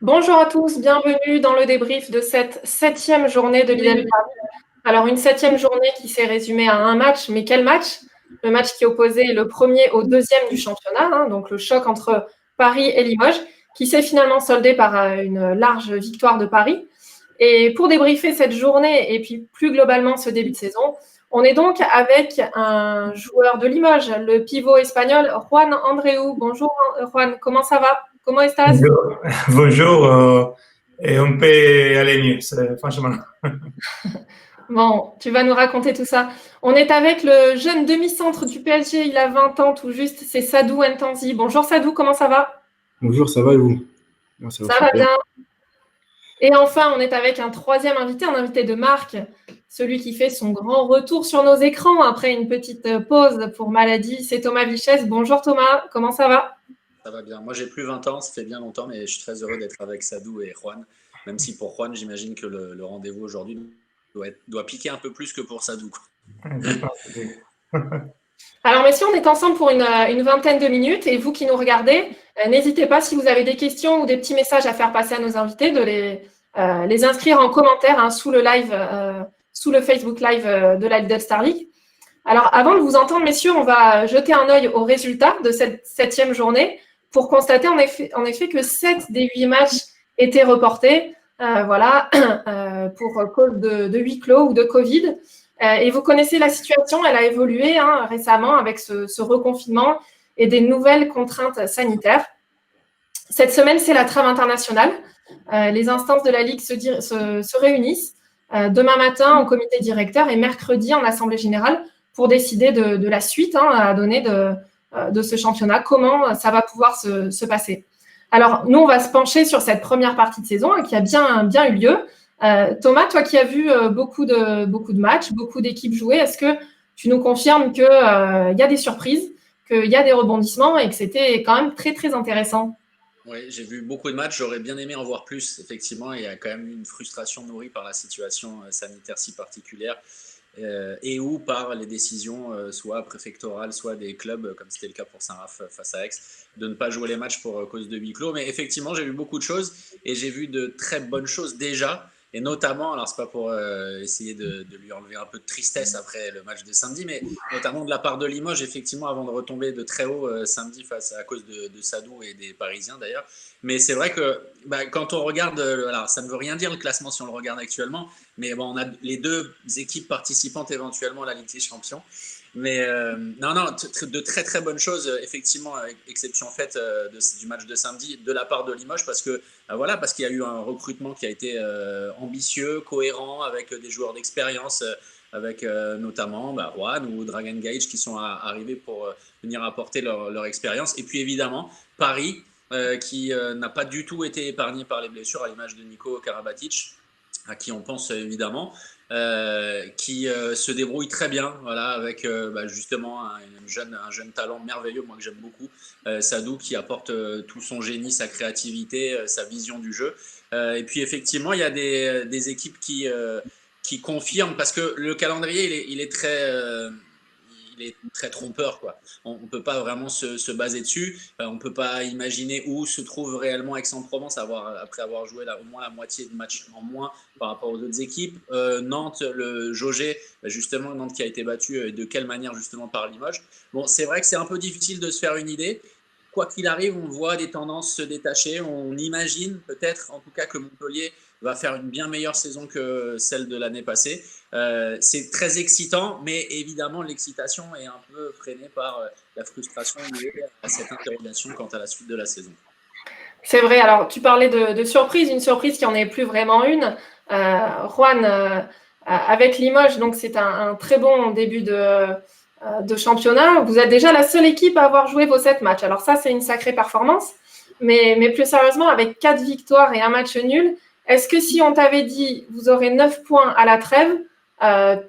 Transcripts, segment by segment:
Bonjour à tous, bienvenue dans le débrief de cette 7e journée de Lidl Paris. Alors une 7e journée qui s'est résumée à un match, mais quel match? Le match qui opposait le premier au deuxième du championnat, donc le choc entre Paris et Limoges, qui s'est finalement soldé par une large victoire de Paris. Et pour débriefer cette journée et puis plus globalement ce début de saison, on est donc avec un joueur de Limoges, le pivot espagnol Juan Andreu. Bonjour Juan, comment ça va? ¿Cómo estás? Bonjour, bonjour, et on peut aller mieux, franchement. Bon, tu vas nous raconter tout ça. On est avec le jeune demi-centre du PSG, il a 20 ans tout juste, c'est Sadou Ntanzi. Bonjour Sadou, comment ça va? Bonjour, ça va et vous? Moi, ça va Ça va super. bien. Et enfin, on est avec un troisième invité, un invité de marque, celui qui fait son grand retour sur nos écrans après une petite pause pour maladie, c'est Thomas Vichès. Bonjour Thomas, comment ça va? Ça va bien. Moi, j'ai plus 20 ans, ça fait bien longtemps, mais je suis très heureux d'être avec Sadou et Juan. Même si pour Juan, j'imagine que le rendez-vous aujourd'hui doit piquer un peu plus que pour Sadou, quoi. Alors messieurs, on est ensemble pour une vingtaine de minutes et vous qui nous regardez, n'hésitez pas si vous avez des questions ou des petits messages à faire passer à nos invités de les inscrire en commentaire sous le live, sous le Facebook Live de la Lidl Star League. Alors avant de vous entendre messieurs, on va jeter un œil aux résultats de cette 7e journée pour constater en effet que 7 des 8 matchs étaient reportés, voilà, pour cause de huis clos ou de Covid. Et vous connaissez la situation, elle a évolué récemment avec ce reconfinement et des nouvelles contraintes sanitaires. Cette semaine, c'est la trêve internationale. Les instances de la Ligue se réunissent demain matin en comité directeur et mercredi en assemblée générale pour décider de la suite à donner de ce championnat, comment ça va pouvoir se passer. Alors, nous, on va se pencher sur cette première partie de saison qui a bien eu lieu. Thomas, toi qui as vu beaucoup de matchs, beaucoup d'équipes jouer, est-ce que tu nous confirmes qu'il y a des surprises, qu'il y a des rebondissements et que c'était quand même très, très intéressant? Oui, j'ai vu beaucoup de matchs, j'aurais bien aimé en voir plus. Effectivement, il y a quand même une frustration nourrie par la situation sanitaire si particulière et ou par les décisions soit préfectorales, soit des clubs, comme c'était le cas pour Saint-Raph face à Aix, de ne pas jouer les matchs pour cause de huis clos. Mais effectivement, j'ai vu beaucoup de choses et j'ai vu de très bonnes choses déjà. Et notamment, alors c'est pas pour essayer de lui enlever un peu de tristesse après le match de samedi, mais notamment de la part de Limoges, effectivement, avant de retomber de très haut samedi face à cause de Sadou et des Parisiens d'ailleurs. Mais c'est vrai que quand on regarde, alors ça ne veut rien dire le classement si on le regarde actuellement, mais bon, on a les deux équipes participantes éventuellement à la Ligue des Champions. Mais non, de très très bonnes choses, effectivement, exception faite du match de samedi de la part de Limoges, parce que voilà, parce qu'il y a eu un recrutement qui a été ambitieux, cohérent, avec des joueurs d'expérience, avec notamment Juan ou Dragan Gage qui sont arrivés pour venir apporter leur expérience. Et puis évidemment, Paris, qui n'a pas du tout été épargné par les blessures, à l'image de Nico Karabatic, à qui on pense évidemment, qui se débrouille très bien, voilà, avec justement un jeune talent merveilleux, moi que j'aime beaucoup, Sadou, qui apporte tout son génie, sa créativité, sa vision du jeu. Et puis effectivement, il y a des équipes qui confirment, parce que le calendrier, il est très trompeur, quoi. On ne peut pas vraiment se baser dessus. On ne peut pas imaginer où se trouve réellement Aix-en-Provence après avoir joué au moins la moitié de matchs en moins par rapport aux autres équipes. Nantes, le Jauget, justement, Nantes qui a été battu, de quelle manière justement par Limoges. Bon, c'est vrai que c'est un peu difficile de se faire une idée. Quoi qu'il arrive, on voit des tendances se détacher. On imagine peut-être, en tout cas, que Montpellier va faire une bien meilleure saison que celle de l'année passée. C'est très excitant, mais évidemment, l'excitation est un peu freinée par la frustration liée à cette interrogation quant à la suite de la saison. C'est vrai, alors tu parlais de surprise, une surprise qui n'en est plus vraiment une. Juan, avec Limoges, donc c'est un très bon début de championnat. Vous êtes déjà la seule équipe à avoir joué vos 7 matchs. Alors ça, c'est une sacrée performance. Mais plus sérieusement, avec 4 victoires et un match nul, est-ce que si on t'avait dit vous aurez 9 points à la trêve,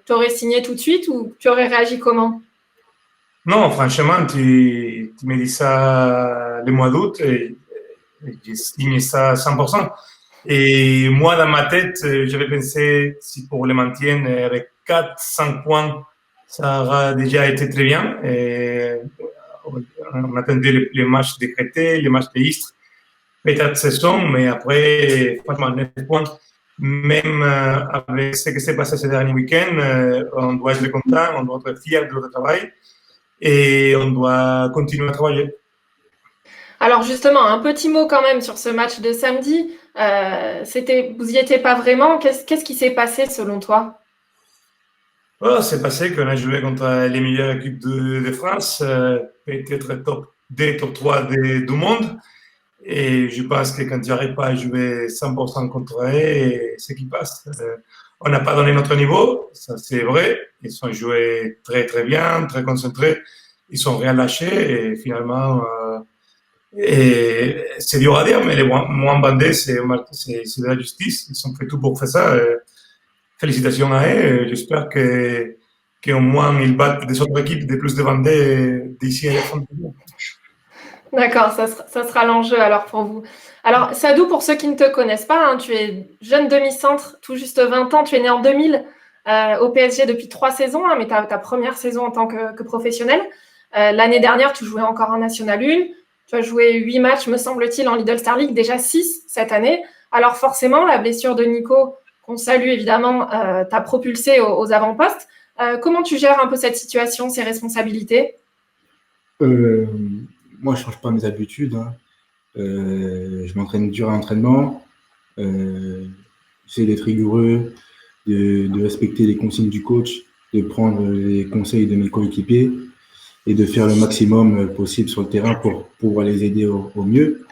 tu aurais signé tout de suite ou tu aurais réagi comment? Non, franchement, tu me dis ça le mois d'août et je signe ça à 100%. Et moi, dans ma tête, j'avais pensé si pour le maintien, avec 4-5 points, ça aura déjà été très bien. Et on attendait les matchs décrétés, les matchs de Istres. peut-être saison, mais après, franchement, 9 points, même avec ce qui s'est passé ces derniers week-ends, on doit être content, on doit être fier de notre travail et on doit continuer à travailler. Alors justement, un petit mot quand même sur ce match de samedi. Vous n'y étiez pas vraiment. Qu'est-ce qui s'est passé selon toi? Oh, c'est passé qu'on a joué contre les meilleures équipes de France, peut-être top 2, top 3 du monde. Et je pense que quand tu n'arrives pas à jouer 100% contre eux, c'est ce qui passe. On n'a pas donné notre niveau, ça c'est vrai. Ils ont joué très très bien, très concentrés. Ils sont rien lâchés et finalement, et c'est dur à dire, mais les moins bandés, c'est de la justice. Ils ont fait tout pour faire ça. Félicitations à eux. J'espère qu'au moins ils battent des autres équipes de plus de bandés d'ici à la fin du mois. D'accord, ça sera l'enjeu alors pour vous. Alors, Sadou, pour ceux qui ne te connaissent pas, hein, tu es jeune demi-centre, tout juste 20 ans, tu es né en 2000 au PSG depuis 3 saisons, hein, mais ta première saison en tant que professionnel. L'année dernière, tu jouais encore en National 1, tu as joué 8 matchs, me semble-t-il, en Lidl Star League, déjà 6 cette année. Alors forcément, la blessure de Nico, qu'on salue évidemment, t'a propulsé aux avant-postes. Comment tu gères un peu cette situation, ces responsabilités? Euh, Moi, je change pas mes habitudes, hein. Je m'entraîne dur à l'entraînement. J'essaie d'être rigoureux, de respecter les consignes du coach, de prendre les conseils de mes coéquipiers et de faire le maximum possible sur le terrain pour pouvoir les aider au mieux.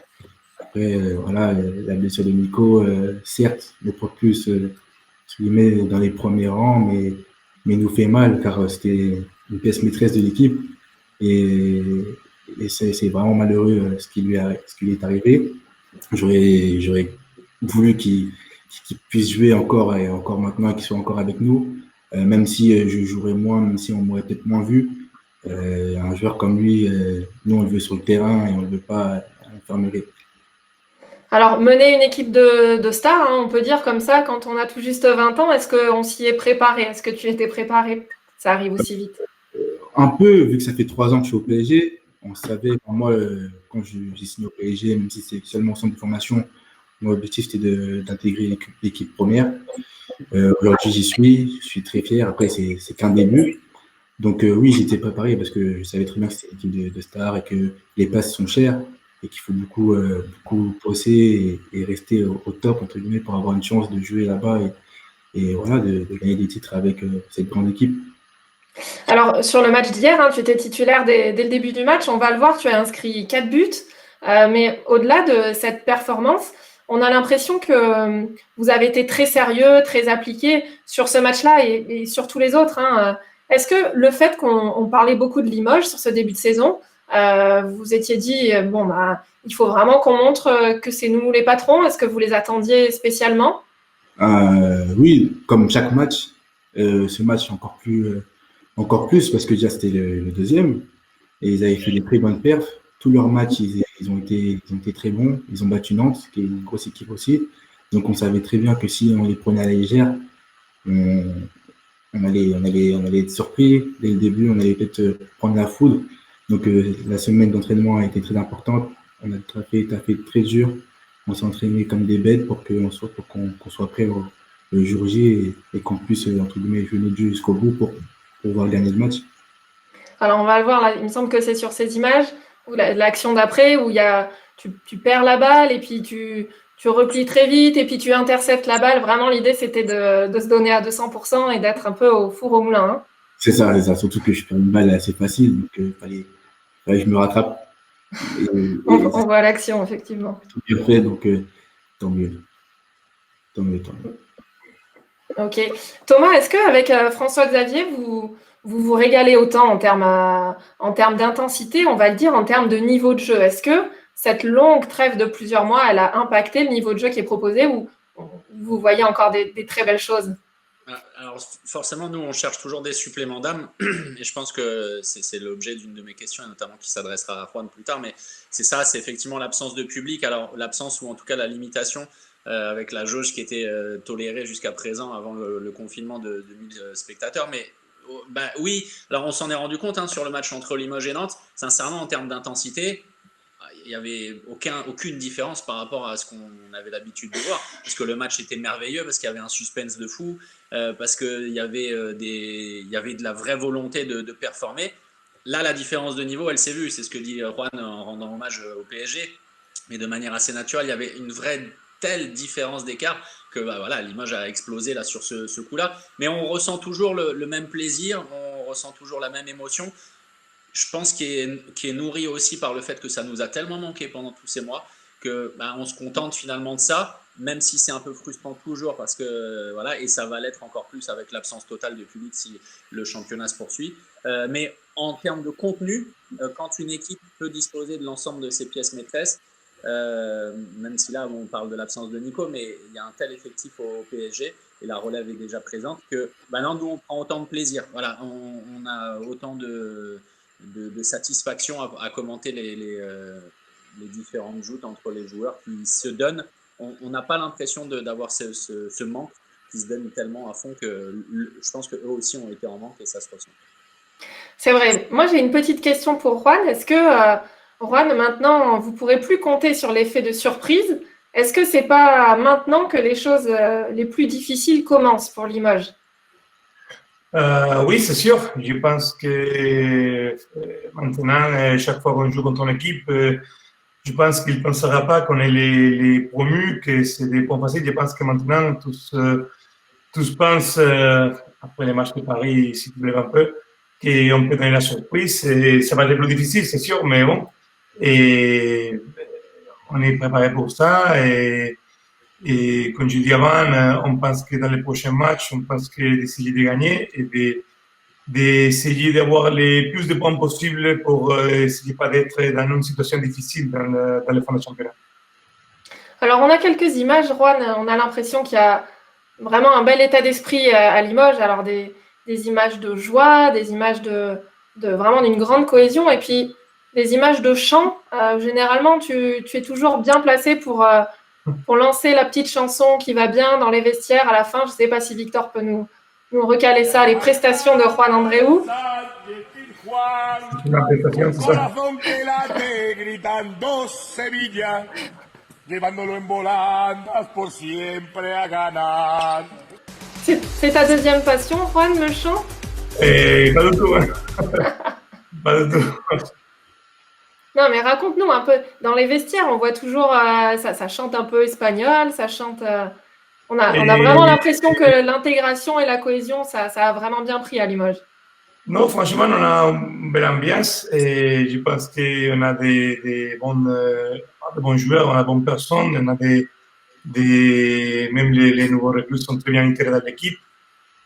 Après, voilà, la blessure de Nico, certes, ne pas plus entre guillemets, dans les premiers rangs, mais nous fait mal car c'était une pièce maîtresse de l'équipe et, et c'est vraiment malheureux ce qui lui est arrivé. J'aurais voulu qu'il puisse jouer encore et encore maintenant, qu'il soit encore avec nous, même si je jouerais moins, même si on m'aurait peut-être moins vu. Un joueur comme lui, nous on le veut sur le terrain et on ne le veut pas à l'infirmerie. Alors, mener une équipe de stars, hein, on peut dire comme ça, quand on a tout juste 20 ans, est-ce qu'on s'y est préparé? Est-ce que tu étais préparé? Ça arrive aussi vite. Un peu, vu que ça fait 3 ans que je suis au PSG, on savait, pour moi, quand j'ai signé au PSG, même si c'est seulement en centre de formation, mon objectif c'était d'intégrer l'équipe première. Aujourd'hui, je suis très fier. Après, c'est qu'un début. Donc, oui, j'étais préparé parce que je savais très bien que c'était une équipe de stars et que les places sont chères et qu'il faut beaucoup bosser et rester au top, entre guillemets, pour avoir une chance de jouer là-bas et voilà, de gagner des titres avec cette grande équipe. Alors, sur le match d'hier, hein, tu étais titulaire dès le début du match. On va le voir, tu as inscrit 4 buts. Mais au-delà de cette performance, on a l'impression que vous avez été très sérieux, très appliqué sur ce match-là et sur tous les autres, hein. Est-ce que le fait qu'on parlait beaucoup de Limoges sur ce début de saison, vous étiez dit, bon, bah, il faut vraiment qu'on montre que c'est nous les patrons? Est-ce que vous les attendiez spécialement? Oui, comme chaque match, ce match encore plus parce que déjà c'était le deuxième et ils avaient fait des très bonnes perfs. Tous leurs matchs, ils ont été très bons. Ils ont battu Nantes, qui est une grosse équipe aussi. Donc on savait très bien que si on les prenait à la légère, on, on allait être surpris dès le début. On allait peut-être prendre la foudre. Donc la semaine d'entraînement a été très importante. On a taffé très dur. On s'est entraîné comme des bêtes pour qu'on soit prêt le jour J et qu'on puisse entre guillemets jouer notre jeu jusqu'au bout pour pouvoir gagner le match. Alors, on va le voir là. Il me semble que c'est sur ces images où l'action d'après où tu perds la balle et puis tu replies très vite et puis tu interceptes la balle. Vraiment, l'idée, c'était de se donner à 200% et d'être un peu au four au moulin, hein. C'est ça. Surtout que je perds une balle assez facile, donc fallait que je me rattrape. On voit l'action, effectivement. Tout bien fait, donc tant mieux. Tant mieux. Ok. Thomas, est-ce qu'avec François-Xavier, vous régalez autant en termes d'intensité, on va le dire, en termes de niveau de jeu? Est-ce que cette longue trêve de plusieurs mois, elle a impacté le niveau de jeu qui est proposé ou vous voyez encore des très belles choses? Alors forcément, nous, on cherche toujours des suppléments d'âme et je pense que c'est l'objet d'une de mes questions, et notamment qui s'adressera à Juan plus tard, mais c'est ça, c'est effectivement l'absence de public, alors l'absence ou en tout cas la limitation avec la jauge qui était tolérée jusqu'à présent avant le confinement de 2000 spectateurs, mais ben, oui, alors on s'en est rendu compte hein, sur le match entre Limoges et Nantes, sincèrement en termes d'intensité, il y avait aucune différence par rapport à ce qu'on avait l'habitude de voir, parce que le match était merveilleux, parce qu'il y avait un suspense de fou, parce qu'il y avait il y avait de la vraie volonté de performer. Là, la différence de niveau, elle s'est vue. C'est ce que dit Juan en rendant hommage au PSG, mais de manière assez naturelle, il y avait une vraie telle différence d'écart que voilà, Limoges a explosé là sur ce coup-là. Mais on ressent toujours le même plaisir, on ressent toujours la même émotion. Je pense qui est nourri aussi par le fait que ça nous a tellement manqué pendant tous ces mois que on se contente finalement de ça, même si c'est un peu frustrant toujours parce que voilà, et ça va l'être encore plus avec l'absence totale de public si le championnat se poursuit. Mais en termes de contenu, quand une équipe peut disposer de l'ensemble de ses pièces maîtresses, même si là on parle de l'absence de Nico, mais il y a un tel effectif au PSG et la relève est déjà présente que maintenant nous on prend autant de plaisir. Voilà, on a autant de satisfaction à commenter les différentes joutes entre les joueurs qui se donnent. On n'a pas l'impression d'avoir ce manque qui se donne tellement à fond que je pense qu'eux aussi ont été en manque et ça se ressent. C'est vrai. Moi, j'ai une petite question pour Juan. Est-ce que, Juan, maintenant, vous ne pourrez plus compter sur l'effet de surprise? Est-ce que ce n'est pas maintenant que les choses les plus difficiles commencent pour Limoges? Oui, c'est sûr. Je pense que maintenant, chaque fois qu'on joue contre une équipe, je pense qu'il ne pensera pas qu'on est les promus, que c'est des points faciles. Je pense que maintenant, tous pensent, après les matchs de Paris, si tu lèves un peu, qu'on peut donner la surprise. Et ça va être plus difficile, c'est sûr, mais bon. Et on est préparé pour ça. Et comme je dis avant, on pense que dans les prochains matchs, on pense que d'essayer de gagner et d'essayer d'avoir les plus de points possibles pour essayer pas d'être dans une situation difficile dans le fond du championnat. Alors, on a quelques images, Juan. On a l'impression qu'il y a vraiment un bel état d'esprit à Limoges. Alors, des images de joie, des images de vraiment d'une grande cohésion et puis des images de chant. Généralement, tu es toujours bien placé pour lancer la petite chanson qui va bien dans les vestiaires à la fin. Je ne sais pas si Victor peut nous recaler ça, les prestations de Juan Andreu. Una prestación, c'est ça. Llevándolo en volandas por siempre a ganar. C'est ta deuxième passion, Juan, le chant? Pas du tout, hein. Pas du tout. Non, mais raconte-nous un peu. Dans les vestiaires, on voit toujours, ça chante un peu espagnol, ça chante. On a vraiment l'impression que l'intégration et la cohésion, ça a vraiment bien pris à Limoges. Non, franchement, on a une belle ambiance et je pense qu'on a des bons joueurs, on a de bonnes personnes, on a même les nouveaux recrues sont très bien intégrés dans l'équipe.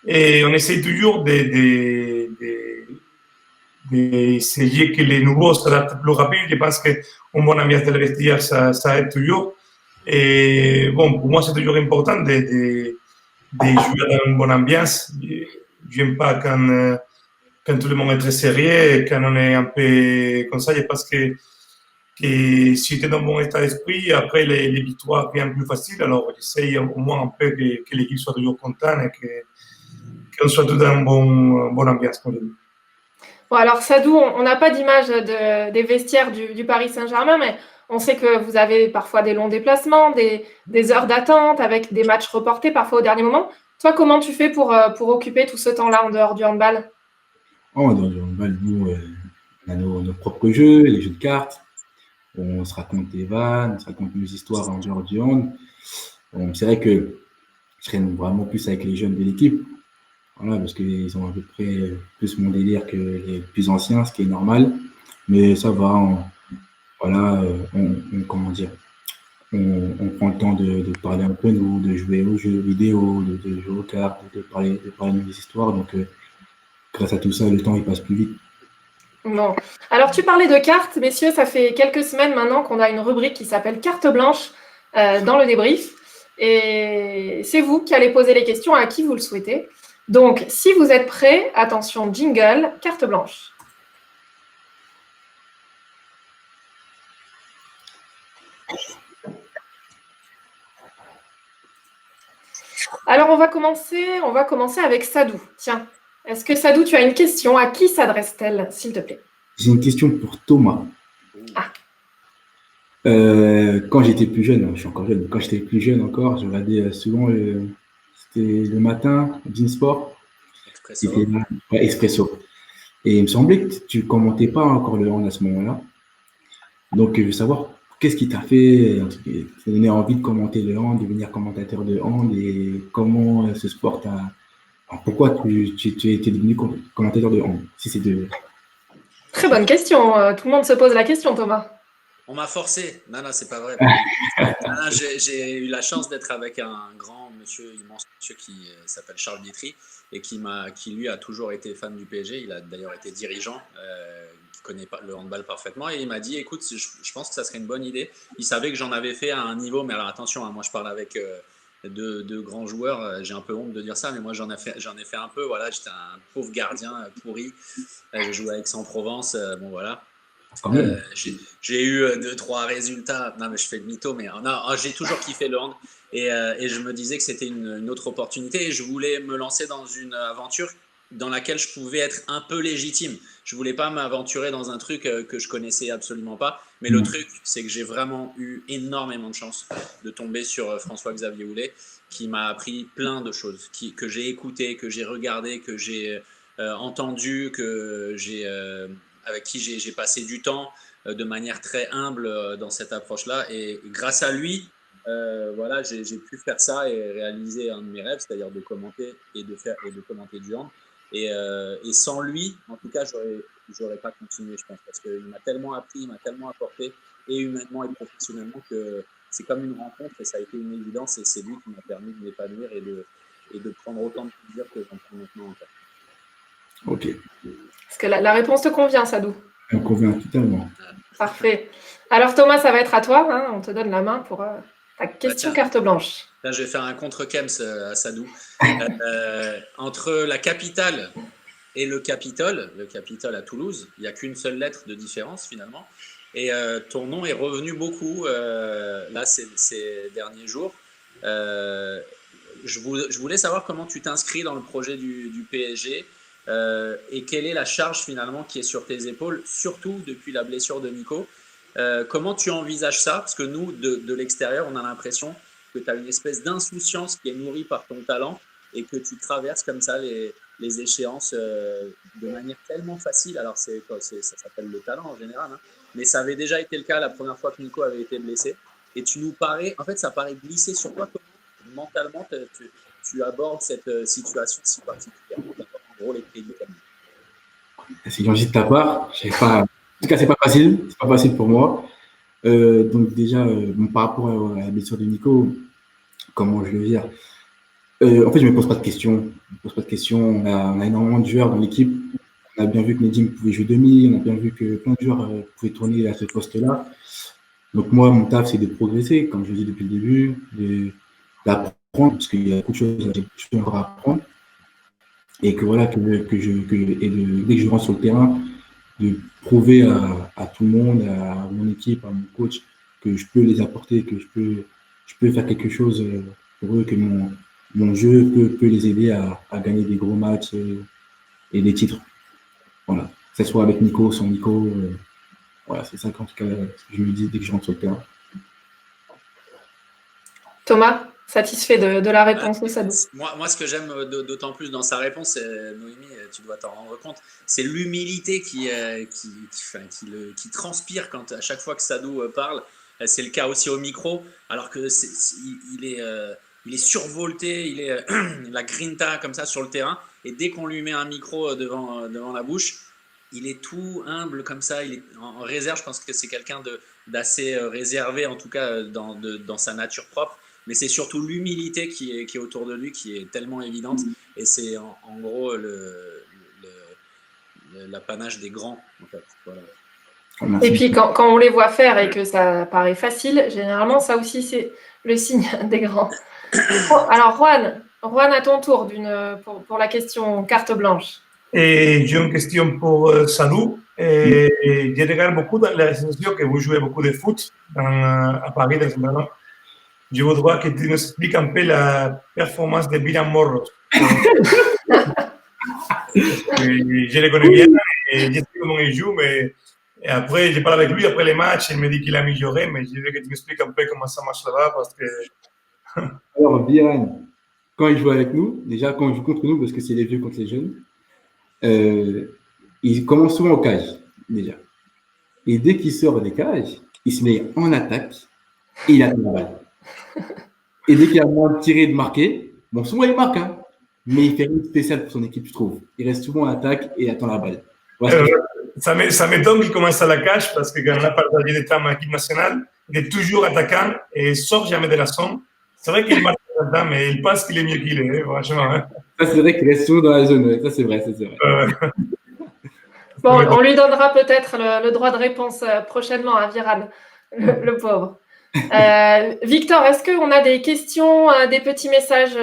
Et on essaie toujours d'essayer que les nouveaux s'adaptent plus rapide. Je pense qu'une bonne ambiance de la vestiaire, ça aide toujours. Et bon, pour moi, c'est toujours important de jouer dans une bonne ambiance. Je n'aime pas quand tout le monde est très sérieux et quand on est un peu comme ça, je pense que si tu es dans un bon état d'esprit, après les victoires viennent plus faciles. Alors, j'essaye au moins un peu que l'équipe soit toujours contente et qu'on soit tous dans une bonne ambiance. Bon, alors, Sadou, on n'a pas d'image des vestiaires du Paris Saint-Germain, mais on sait que vous avez parfois des longs déplacements, des heures d'attente avec des matchs reportés parfois au dernier moment. Toi, comment tu fais pour occuper tout ce temps-là en dehors du handball? Dans le handball, nous, on a nos propres jeux, les jeux de cartes. On se raconte des vannes, on se raconte nos histoires en dehors du hand. C'est vrai que je traîne vraiment plus avec les jeunes de l'équipe. Voilà, parce qu'ils ont à peu près plus mon délire que les plus anciens, ce qui est normal. Mais ça va, comment dire, on prend le temps de parler un peu, nous, de jouer aux jeux vidéo, de jouer aux cartes, de parler de nos histoires. Donc, grâce à tout ça, le temps il passe plus vite. Bon. Alors, tu parlais de cartes, messieurs, ça fait quelques semaines maintenant qu'on a une rubrique qui s'appelle Carte blanche dans le débrief. Et c'est vous qui allez poser les questions à qui vous le souhaitez. Donc, si vous êtes prêts, attention, jingle, carte blanche. Alors, on va commencer avec Sadou. Tiens. Est-ce que Sadou, tu as une question? À qui s'adresse-t-elle, s'il te plaît? J'ai une question pour Thomas. Ah. Quand j'étais plus jeune, je suis encore jeune, mais quand j'étais plus jeune encore, je regardais souvent, c'était le matin, Beansport, Expresso. c'était ouais, Expresso. Et il me semblait que tu commentais pas encore le hand à ce moment-là. Donc, je veux savoir qu'est-ce qui t'a fait, te donner envie de commenter le hand, devenir commentateur de hand et comment ce sport t'a. Alors, pourquoi tu es devenu commentateur de hand, si c'est de. Très bonne question. Tout le monde se pose la question, Thomas. On m'a forcé. Non, c'est pas vrai. Non, j'ai eu la chance d'être avec un grand monsieur, immense monsieur qui s'appelle Charles Bietri et qui lui a toujours été fan du PSG. Il a d'ailleurs été dirigeant, qui connaît pas le handball parfaitement. Et il m'a dit, écoute, je pense que ça serait une bonne idée. Il savait que j'en avais fait à un niveau, mais alors attention, hein, moi je parle avec de grands joueurs. J'ai un peu honte de dire ça, mais moi j'en ai fait un peu. Voilà, j'étais un pauvre gardien pourri. J'ai joué avec Aix-en-Provence. Bon voilà. J'ai eu 2-3 résultats. Non, mais je fais le mytho, mais non, j'ai toujours kiffé le hand et je me disais que c'était une autre opportunité et je voulais me lancer dans une aventure dans laquelle je pouvais être un peu légitime. Je voulais pas m'aventurer dans un truc que je connaissais absolument pas. Mais le truc, c'est que j'ai vraiment eu énormément de chance de tomber sur François-Xavier Houlet, qui m'a appris plein de choses, que j'ai écouté, que j'ai regardé, que j'ai entendu, avec qui j'ai passé du temps de manière très humble dans cette approche-là. Et grâce à lui, voilà, j'ai pu faire ça et réaliser un de mes rêves, c'est-à-dire de commenter et de commenter du hand. Et sans lui, en tout cas, j'aurais pas continué, je pense, parce qu'il m'a tellement appris, il m'a tellement apporté, et humainement et professionnellement, que c'est comme une rencontre et ça a été une évidence. Et c'est lui qui m'a permis de m'épanouir et de prendre autant de plaisir que j'en prends maintenant encore. Ok. Est-ce que la réponse te convient, Sadou? Elle me convient totalement. Parfait. Alors Thomas, ça va être à toi. Hein, on te donne la main pour ta question carte blanche. Là, je vais faire un contre-Kems à Sadou. Entre la capitale et le Capitole à Toulouse, il n'y a qu'une seule lettre de différence finalement. Et ton nom est revenu beaucoup là ces derniers jours. Je voulais savoir comment tu t'inscris dans le projet du PSG. Et quelle est la charge finalement qui est sur tes épaules, surtout depuis la blessure de Nico. Comment tu envisages ça? Parce que nous, de l'extérieur, on a l'impression que tu as une espèce d'insouciance qui est nourrie par ton talent et que tu traverses comme ça les échéances de manière tellement facile. Alors, ça s'appelle le talent en général, hein, mais ça avait déjà été le cas la première fois que Nico avait été blessé. Et tu nous parais, en fait, ça paraît glisser sur toi. Comment mentalement tu abordes cette situation si particulière? Les crédits. C'est gentil de ta part. En tout cas, c'est pas facile. C'est pas facile pour moi. Donc déjà, par rapport à la blessure de Nico, comment je le veux dire, en fait, je me pose pas de questions. Je me pose pas de questions. On a énormément de joueurs dans l'équipe. On a bien vu que Nedim pouvait jouer demi. On a bien vu que plein de joueurs pouvaient tourner à ce poste-là. Donc moi, mon taf, c'est de progresser, comme je le dis depuis le début, d'apprendre, parce qu'il y a beaucoup de choses à apprendre. Et que voilà, dès que je rentre sur le terrain, de prouver à tout le monde, à mon équipe, à mon coach, que je peux les apporter, que je peux faire quelque chose pour eux, que mon jeu peut les aider à gagner des gros matchs et des titres. Voilà. Que ce soit avec Nico, sans Nico. Voilà, c'est ça qu'en tout cas, je me dis dès que je rentre sur le terrain. Thomas, satisfait de la réponse de Sadou? Moi, ce que j'aime d'autant plus dans sa réponse, Noémie, tu dois t'en rendre compte, c'est l'humilité qui transpire à chaque fois que Sadou parle. C'est le cas aussi au micro, alors que il est survolté, il est la grinta comme ça sur le terrain, et dès qu'on lui met un micro devant la bouche, il est tout humble comme ça, il est en réserve. Je pense que c'est quelqu'un d'assez réservé, en tout cas dans sa nature propre. Mais c'est surtout l'humilité qui est autour de lui qui est tellement évidente. Et c'est en gros l'apanage des grands, en fait. Voilà. Et puis, quand on les voit faire et que ça paraît facile, généralement, ça aussi, c'est le signe des grands. Alors, Juan, à ton tour pour la question carte blanche. Et j'ai une question pour Sadou. Je regarde beaucoup dans les réseaux sociaux que vous jouez beaucoup de foot à Paris, dans ce moment. Je voudrais que tu nous expliques un peu la performance de William Morros. Je le connais bien et je sais comment il joue, mais Et après, j'ai parlé avec lui après les matchs, il me dit qu'il a amélioré, mais je veux que tu m'expliques un peu comment ça marche là-bas parce que. Alors, Biran, quand il joue avec nous, déjà quand il joue contre nous, parce que c'est les vieux contre les jeunes, il commence souvent aux cages, déjà. Et dès qu'il sort des cages, il se met en attaque et il attend la balle. Et dès qu'il a moins de tirer et de marquer, bon, souvent il marque, hein, mais il fait rien de spécial pour son équipe, je trouve. Il reste souvent en attaque et attend la balle. Voilà, Ça m'étonne qu'il commence à la cage parce que quand on a partagé des temps en équipe nationale, il est toujours attaquant et sort jamais de la zone. C'est vrai qu'il marque là-dedans, mais il pense qu'il est mieux qu'il est, franchement. Hein. ça, c'est vrai qu'il reste souvent dans la zone. Ouais. Ça, c'est vrai. Bon, on lui donnera peut-être le droit de réponse prochainement à Viral, le pauvre. Victor, est-ce qu'on a des questions, des petits messages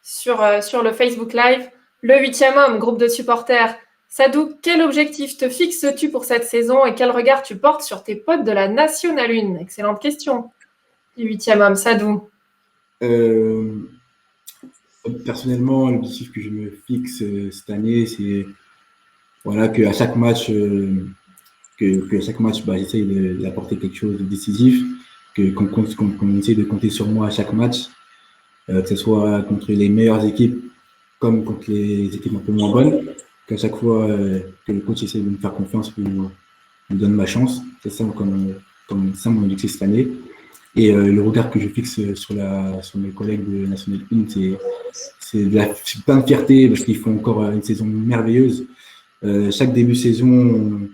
sur le Facebook Live? Le 8e homme, groupe de supporters. Sadou, quel objectif te fixes-tu pour cette saison et quel regard tu portes sur tes potes de la Nationale 1? Excellente question. Du 8e homme, Sadou. Personnellement, l'objectif que je me fixe cette année, c'est voilà, qu'à chaque match, j'essaye d'apporter quelque chose de décisif, qu'on essaye de compter sur moi à chaque match, que ce soit contre les meilleures équipes comme contre les équipes un peu moins bonnes, qu'à chaque fois que le coach essaie de me faire confiance, me donne ma chance. C'est ça comme ça mon objectif cette année. Et le regard que je fixe sur mes collègues de National 1, c'est plein de fierté parce qu'ils font encore une saison merveilleuse. Chaque début de saison,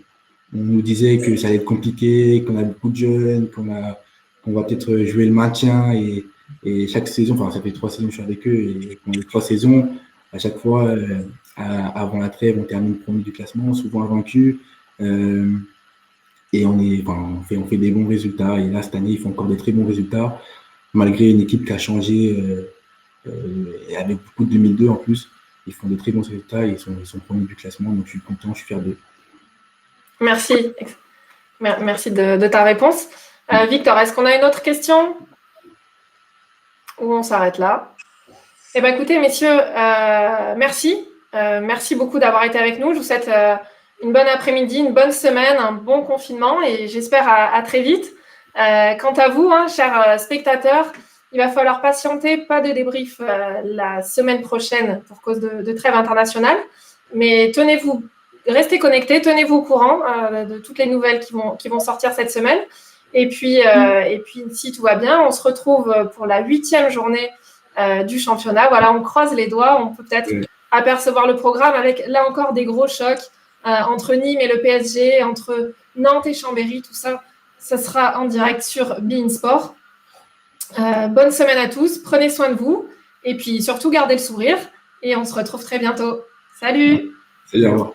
on nous disait que ça allait être compliqué, qu'on a beaucoup de jeunes, qu'on va peut-être jouer le maintien. Et chaque saison, enfin ça fait 3 saisons que je suis avec eux, et pendant les 3 saisons, à chaque fois, avant la trêve, on termine premier du classement, souvent invaincu. Et on fait des bons résultats. Et là, cette année, ils font encore des très bons résultats, malgré une équipe qui a changé, et avec beaucoup de 2002 en plus. Ils font de très bons résultats et ils sont premiers du classement. Donc, je suis content, je suis fier d'eux. Merci. Merci de ta réponse. Victor, est-ce qu'on a une autre question? Ou on s'arrête là? Eh bien, écoutez, messieurs, merci. Merci beaucoup d'avoir été avec nous. Je vous souhaite une bonne après-midi, une bonne semaine, un bon confinement et j'espère à très vite. Quant à vous, chers spectateurs, il va falloir patienter, pas de débrief la semaine prochaine pour cause de trêve internationale. Mais restez connectés, tenez-vous au courant de toutes les nouvelles qui vont sortir cette semaine. Et puis, si tout va bien, on se retrouve pour la 8e journée du championnat. Voilà, on croise les doigts. On peut peut-être apercevoir le programme avec, là encore, des gros chocs entre Nîmes et le PSG, entre Nantes et Chambéry, tout ça. Ça sera en direct sur beIN Sport. Bonne semaine à tous, prenez soin de vous et puis surtout gardez le sourire et on se retrouve très bientôt. Salut! Salut, au revoir.